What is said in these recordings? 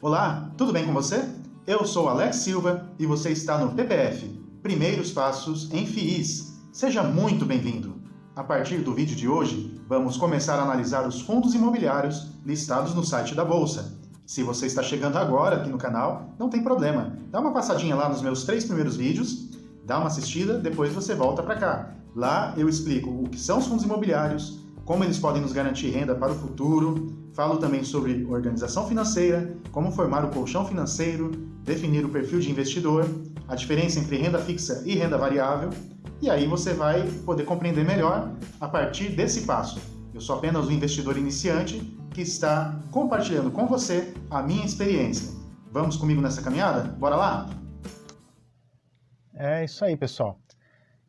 Olá, tudo bem com você? Eu sou Alex Silva e você está no PPF, Primeiros Passos em FIIs. Seja muito bem-vindo! A partir do vídeo de hoje, vamos começar a analisar os fundos imobiliários listados no site da Bolsa. Se você está chegando agora aqui no canal, não tem problema. Dá uma passadinha lá nos meus 3 primeiros vídeos, dá uma assistida, depois você volta para cá. Lá eu explico o que são os fundos imobiliários, como eles podem nos garantir renda para o futuro, falo também sobre organização financeira, como formar o colchão financeiro, definir o perfil de investidor, a diferença entre renda fixa e renda variável, e aí você vai poder compreender melhor a partir desse passo. Eu sou apenas um investidor iniciante que está compartilhando com você a minha experiência. Vamos comigo nessa caminhada? Bora lá? É isso aí, pessoal.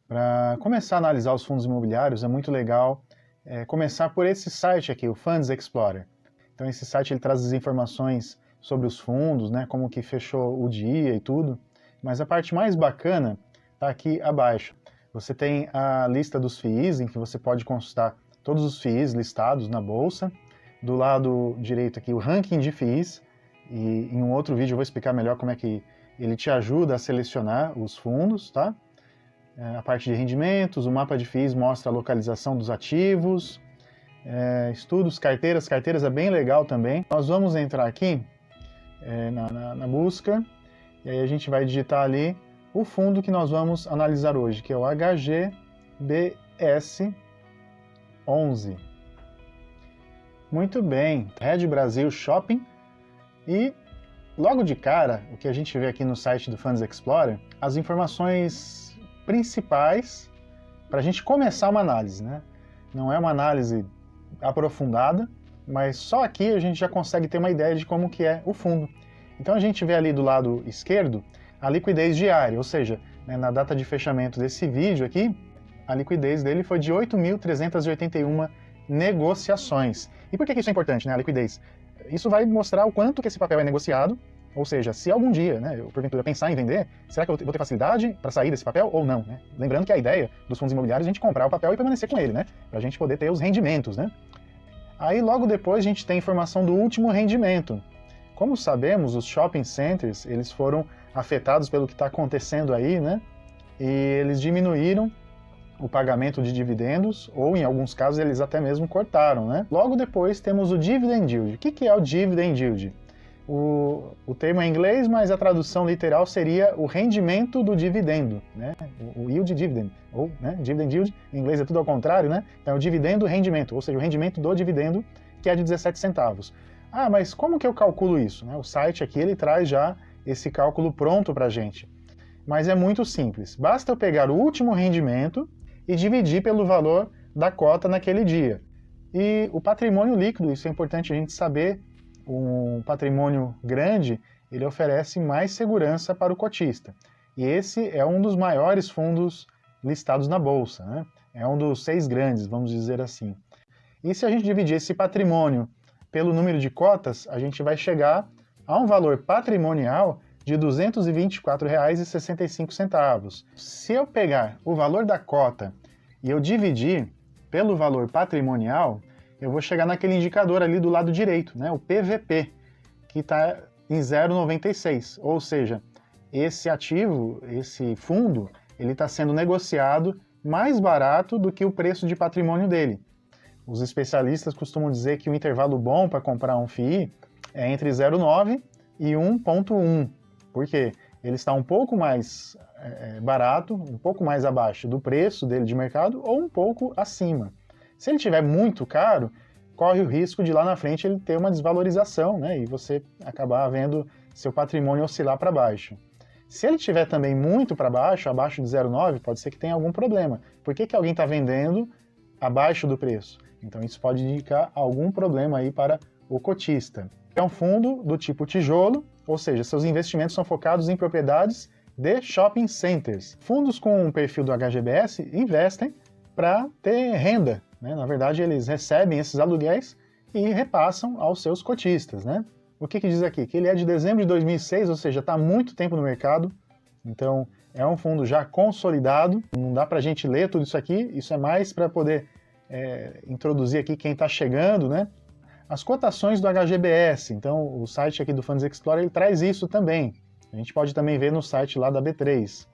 Para começar a analisar os fundos imobiliários é muito legal começar por esse site aqui, o Funds Explorer. Então esse site ele traz as informações sobre os fundos, né, como que fechou o dia e tudo, mas a parte mais bacana está aqui abaixo. Você tem a lista dos FIIs, em que você pode consultar todos os FIIs listados na bolsa. Do lado direito aqui o ranking de FIIs, e em um outro vídeo eu vou explicar melhor como é que ele te ajuda a selecionar os fundos, tá? A parte de rendimentos, o mapa de FIIs mostra a localização dos ativos, estudos, carteiras é bem legal também. Nós vamos entrar aqui na busca, e aí a gente vai digitar ali o fundo que nós vamos analisar hoje, que é o HGBS11. Muito bem, Red Brasil Shopping, e logo de cara, o que a gente vê aqui no site do Funds Explorer, as informações principais para a gente começar uma análise, né? Não é uma análise aprofundada, mas só aqui a gente já consegue ter uma ideia de como que é o fundo. Então a gente vê ali do lado esquerdo a liquidez diária, ou seja, né, na data de fechamento desse vídeo aqui, a liquidez dele foi de 8.381 negociações. E por que isso é importante, né, a liquidez? Isso vai mostrar o quanto que esse papel é negociado, ou seja, se algum dia, né, eu porventura pensar em vender, será que eu vou ter facilidade para sair desse papel ou não? Né? Lembrando que a ideia dos fundos imobiliários é a gente comprar o papel e permanecer com ele, né, para a gente poder ter os rendimentos. Né? Aí logo depois a gente tem informação do último rendimento. Como sabemos, os shopping centers eles foram afetados pelo que está acontecendo aí, né, e eles diminuíram o pagamento de dividendos, ou em alguns casos eles até mesmo cortaram. Né? Logo depois temos o dividend yield. O que é o dividend yield? O termo é em inglês, mas a tradução literal seria o rendimento do dividendo, né? O yield dividend, ou né, dividend yield, em inglês é tudo ao contrário, né? Então é o dividendo rendimento, ou seja, o rendimento do dividendo, que é de 17 centavos. Ah, mas como que eu calculo isso? Né? O site aqui ele traz já esse cálculo pronto para a gente. Mas é muito simples, basta eu pegar o último rendimento e dividir pelo valor da cota naquele dia. E o patrimônio líquido, isso é importante a gente saber, um patrimônio grande, ele oferece mais segurança para o cotista. E esse é um dos maiores fundos listados na Bolsa, né? É um dos 6 grandes, vamos dizer assim. E se a gente dividir esse patrimônio pelo número de cotas, a gente vai chegar a um valor patrimonial de R$ 224,65. Se eu pegar o valor da cota e eu dividir pelo valor patrimonial, eu vou chegar naquele indicador ali do lado direito, né, o PVP, que está em 0,96. Ou seja, esse ativo, esse fundo, ele está sendo negociado mais barato do que o preço de patrimônio dele. Os especialistas costumam dizer que o intervalo bom para comprar um FII é entre 0,9 e 1,1. Por quê? Ele está um pouco mais barato, um pouco mais abaixo do preço dele de mercado ou um pouco acima. Se ele estiver muito caro, corre o risco de lá na frente ele ter uma desvalorização, né, e você acabar vendo seu patrimônio oscilar para baixo. Se ele estiver também muito para baixo, abaixo de 0,9, pode ser que tenha algum problema. Por que alguém está vendendo abaixo do preço? Então isso pode indicar algum problema aí para o cotista. É um fundo do tipo tijolo, ou seja, seus investimentos são focados em propriedades de shopping centers. Fundos com o perfil do HGBS investem para ter renda, né? Na verdade, eles recebem esses aluguéis e repassam aos seus cotistas. Né? O que diz aqui? Que ele é de dezembro de 2006, ou seja, está há muito tempo no mercado, então é um fundo já consolidado, não dá para a gente ler tudo isso aqui, isso é mais para poder introduzir aqui quem está chegando, né? as cotações do HGBS. Então, o site aqui do Funds Explorer ele traz isso também. A gente pode também ver no site lá da B3.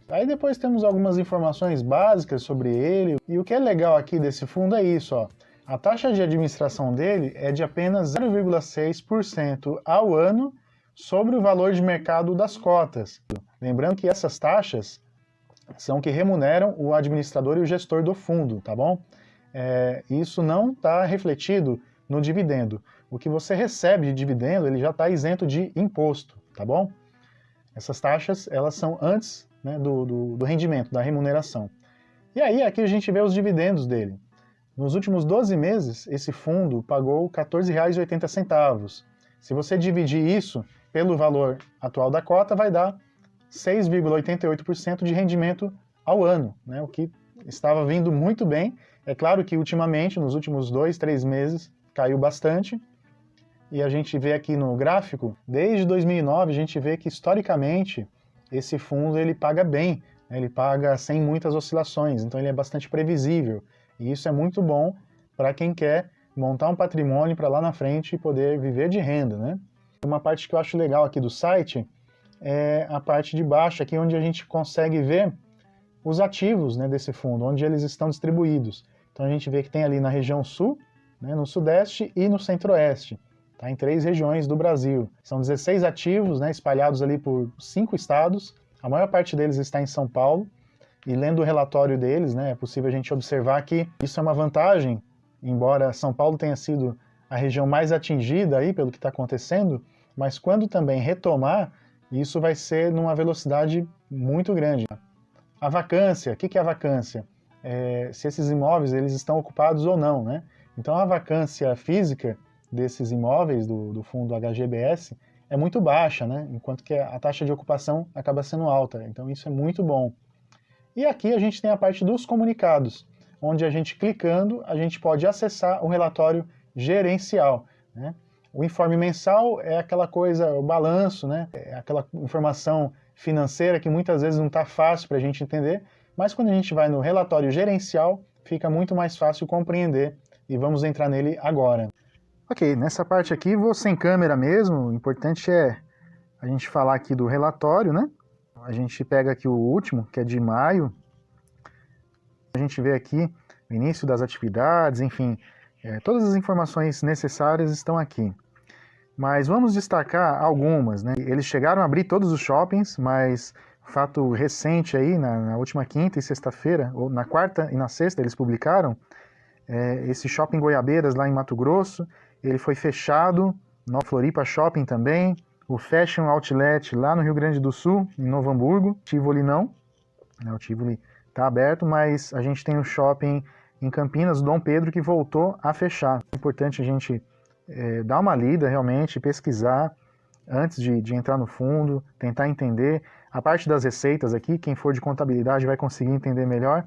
Aí depois temos algumas informações básicas sobre ele. E o que é legal aqui desse fundo é isso, ó. A taxa de administração dele é de apenas 0,6% ao ano sobre o valor de mercado das cotas. Lembrando que essas taxas são que remuneram o administrador e o gestor do fundo, tá bom? Isso não está refletido no dividendo. O que você recebe de dividendo, ele já está isento de imposto, tá bom? Essas taxas, elas são antes, né, do rendimento, da remuneração. E aí, aqui a gente vê os dividendos dele. Nos últimos 12 meses, esse fundo pagou R$ 14,80. Se você dividir isso pelo valor atual da cota, vai dar 6,88% de rendimento ao ano, né? O que estava vindo muito bem. É claro que ultimamente, nos últimos 2, 3 meses, caiu bastante. E a gente vê aqui no gráfico, desde 2009, a gente vê que historicamente esse fundo ele paga bem, né? Ele paga sem muitas oscilações, então ele é bastante previsível. E isso é muito bom para quem quer montar um patrimônio para lá na frente poder viver de renda, né? Uma parte que eu acho legal aqui do site é a parte de baixo, aqui onde a gente consegue ver os ativos, né, desse fundo, onde eles estão distribuídos. Então a gente vê que tem ali na região sul, né, no sudeste e no centro-oeste, tá, em 3 regiões do Brasil. São 16 ativos, né, espalhados ali por 5 estados, a maior parte deles está em São Paulo, e lendo o relatório deles, né, é possível a gente observar que isso é uma vantagem, embora São Paulo tenha sido a região mais atingida aí pelo que está acontecendo, mas quando também retomar, isso vai ser numa velocidade muito grande. A vacância, o que é a vacância? Se esses imóveis eles estão ocupados ou não, né? Então a vacância física desses imóveis do fundo HGBS é muito baixa, né? Enquanto que a taxa de ocupação acaba sendo alta, então isso é muito bom. E aqui a gente tem a parte dos comunicados, onde a gente clicando, a gente pode acessar o relatório gerencial, né? O informe mensal é aquela coisa, o balanço, né? É aquela informação financeira que muitas vezes não está fácil para a gente entender, mas quando a gente vai no relatório gerencial, fica muito mais fácil compreender e vamos entrar nele agora. Ok, nessa parte aqui vou sem câmera mesmo, o importante é a gente falar aqui do relatório, né? A gente pega aqui o último, que é de maio, a gente vê aqui o início das atividades, enfim, todas as informações necessárias estão aqui. Mas vamos destacar algumas, né? Eles chegaram a abrir todos os shoppings, mas fato recente aí, na última quinta e sexta-feira, ou na quarta e na sexta eles publicaram, esse shopping Goiabeiras lá em Mato Grosso, ele foi fechado, no Floripa Shopping também, o Fashion Outlet lá no Rio Grande do Sul, em Novo Hamburgo, Tivoli não, né? O Tivoli está aberto, mas a gente tem o shopping em Campinas, o Dom Pedro, que voltou a fechar. É importante a gente dar uma lida realmente, pesquisar antes de entrar no fundo, tentar entender. A parte das receitas aqui, quem for de contabilidade vai conseguir entender melhor,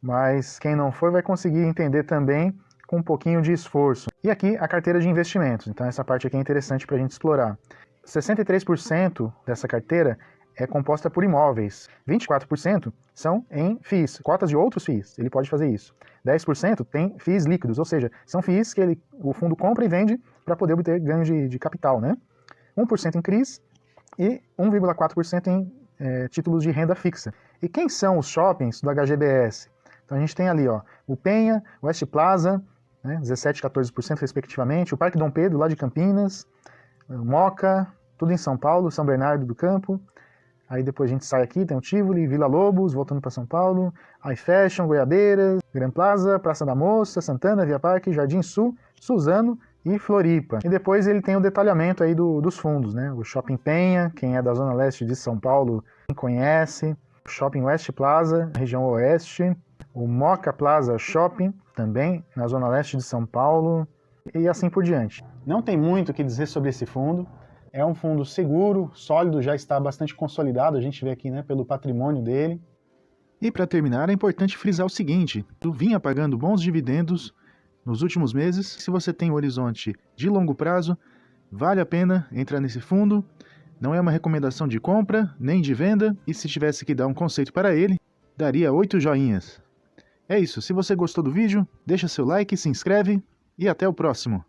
mas quem não for vai conseguir entender também com um pouquinho de esforço. E aqui a carteira de investimentos, então essa parte aqui é interessante para a gente explorar. 63% dessa carteira é composta por imóveis, 24% são em FIIs, cotas de outros FIIs, ele pode fazer isso. 10% tem FIIs líquidos, ou seja, são FIIs que o fundo compra e vende para poder obter ganho de capital, né? 1% em CRIs e 1,4% em títulos de renda fixa. E quem são os shoppings do HGBS? Então a gente tem ali, ó, o Penha, o West Plaza, né, 17% e 14% respectivamente, o Parque Dom Pedro lá de Campinas, o Moca, tudo em São Paulo, São Bernardo do Campo. Aí depois a gente sai aqui, tem o Tivoli, Vila Lobos, voltando para São Paulo, iFashion, Goiabeiras, Gran Plaza, Praça da Moça, Santana, Via Parque, Jardim Sul, Suzano e Floripa. E depois ele tem o detalhamento aí dos fundos, né? O Shopping Penha, quem é da Zona Leste de São Paulo conhece, o Shopping West Plaza, região Oeste, o Moca Plaza Shopping, também na Zona Leste de São Paulo, e assim por diante. Não tem muito o que dizer sobre esse fundo. É um fundo seguro, sólido, já está bastante consolidado, a gente vê aqui, né, pelo patrimônio dele. E para terminar, é importante frisar o seguinte: tu vinha pagando bons dividendos nos últimos meses. Se você tem um horizonte de longo prazo, vale a pena entrar nesse fundo. Não é uma recomendação de compra, nem de venda, e se tivesse que dar um conceito para ele, daria 8 joinhas. É isso, se você gostou do vídeo, deixa seu like, se inscreve e até o próximo.